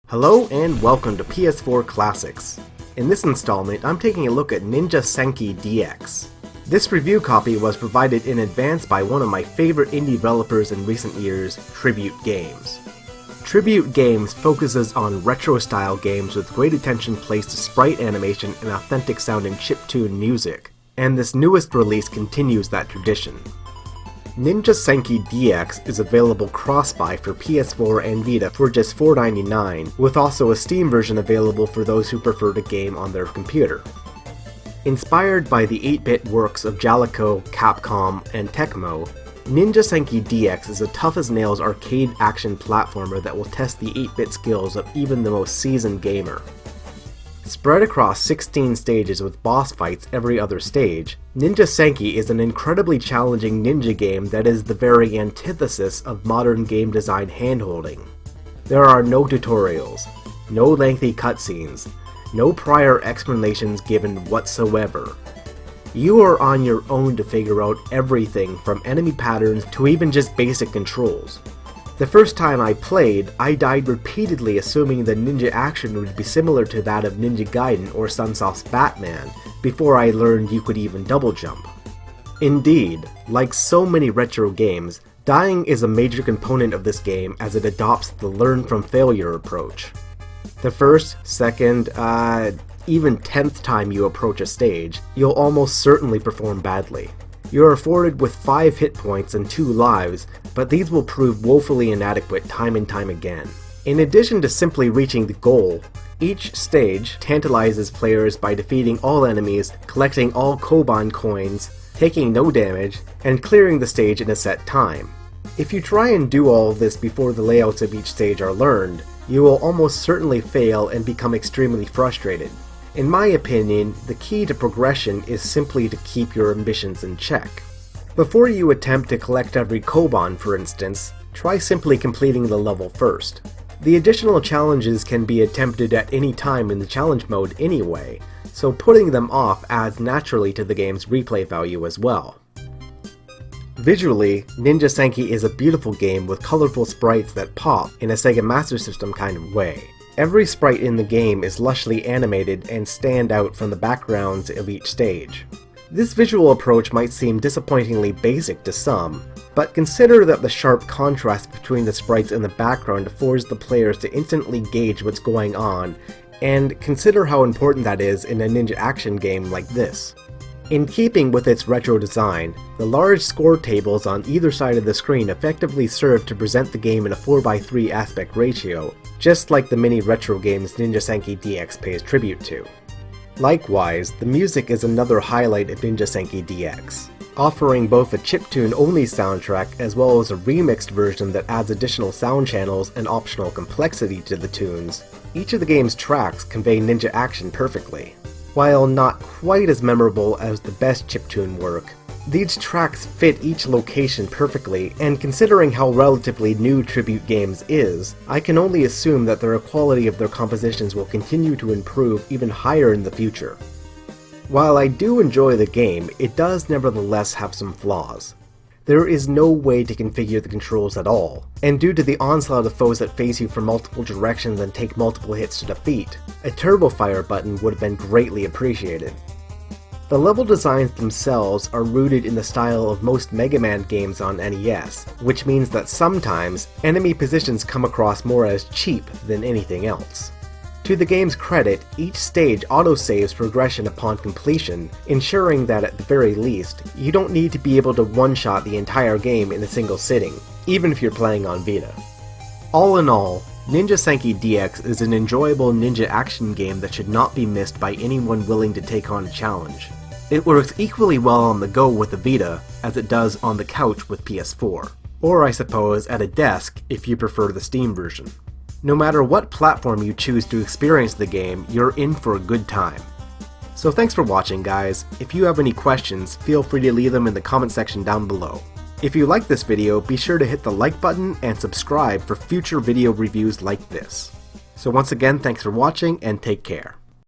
Hello and welcome to PS4 Classics. In this installment, I'm taking a look at Ninja Senki DX. This review copy was provided in advance by one of my favorite indie developers in recent years, Tribute Games. Tribute Games focuses on retro-style games with great attention placed to sprite animation and authentic sounding chiptune music, and this newest release continues that tradition. Ninja Senki DX is available cross-buy for PS4 and Vita for just $4.99, with also a Steam version available for those who prefer to game on their computer. Inspired by the 8-bit works of Jaleco, Capcom, and Tecmo, Ninja Senki DX is a tough-as-nails arcade action platformer that will test the 8-bit skills of even the most seasoned gamer. Spread across 16 stages with boss fights every other stage, Ninja Senki is an incredibly challenging ninja game that is the very antithesis of modern game design handholding. There are no tutorials, no lengthy cutscenes, no prior explanations given whatsoever. You are on your own to figure out everything from enemy patterns to even just basic controls. The first time I played, I died repeatedly assuming the ninja action would be similar to that of Ninja Gaiden or Sunsoft's Batman, before I learned you could even double jump. Indeed, like so many retro games, dying is a major component of this game as it adopts the learn from failure approach. The first, second, even 10th time you approach a stage, you'll almost certainly perform badly. You are afforded with 5 hit points and 2 lives, but these will prove woefully inadequate time and time again. In addition to simply reaching the goal, each stage tantalizes players by defeating all enemies, collecting all Koban coins, taking no damage, and clearing the stage in a set time. If you try and do all of this before the layouts of each stage are learned, you will almost certainly fail and become extremely frustrated. In my opinion, the key to progression is simply to keep your ambitions in check. Before you attempt to collect every Koban, for instance, try simply completing the level first. The additional challenges can be attempted at any time in the challenge mode anyway, so putting them off adds naturally to the game's replay value as well. Visually, Ninja Senki is a beautiful game with colorful sprites that pop in a Sega Master System kind of way. Every sprite in the game is lushly animated and stand out from the backgrounds of each stage. This visual approach might seem disappointingly basic to some, but consider that the sharp contrast between the sprites in the background affords the players to instantly gauge what's going on, and consider how important that is in a ninja action game like this. In keeping with its retro design, the large score tables on either side of the screen effectively serve to present the game in a 4:3 aspect ratio, just like the many retro games Ninja Senki DX pays tribute to. Likewise, the music is another highlight of Ninja Senki DX, offering both a chiptune-only soundtrack as well as a remixed version that adds additional sound channels and optional complexity to the tunes. Each of the game's tracks convey ninja action perfectly. While not quite as memorable as the best chiptune work, these tracks fit each location perfectly, and considering how relatively new Tribute Games is, I can only assume that the quality of their compositions will continue to improve even higher in the future. While I do enjoy the game, it does nevertheless have some flaws. There is no way to configure the controls at all, and due to the onslaught of foes that face you from multiple directions and take multiple hits to defeat, a turbo fire button would have been greatly appreciated. The level designs themselves are rooted in the style of most Mega Man games on NES, which means that sometimes enemy positions come across more as cheap than anything else. To the game's credit, each stage autosaves progression upon completion, ensuring that at the very least, you don't need to be able to one-shot the entire game in a single sitting, even if you're playing on Vita. All in all, Ninja Senki DX is an enjoyable ninja action game that should not be missed by anyone willing to take on a challenge. It works equally well on the go with the Vita as it does on the couch with PS4, or I suppose at a desk if you prefer the Steam version. No matter what platform you choose to experience the game, you're in for a good time. So thanks for watching, guys. If you have any questions, feel free to leave them in the comment section down below. If you like this video, be sure to hit the like button and subscribe for future video reviews like this. So once again, thanks for watching and take care.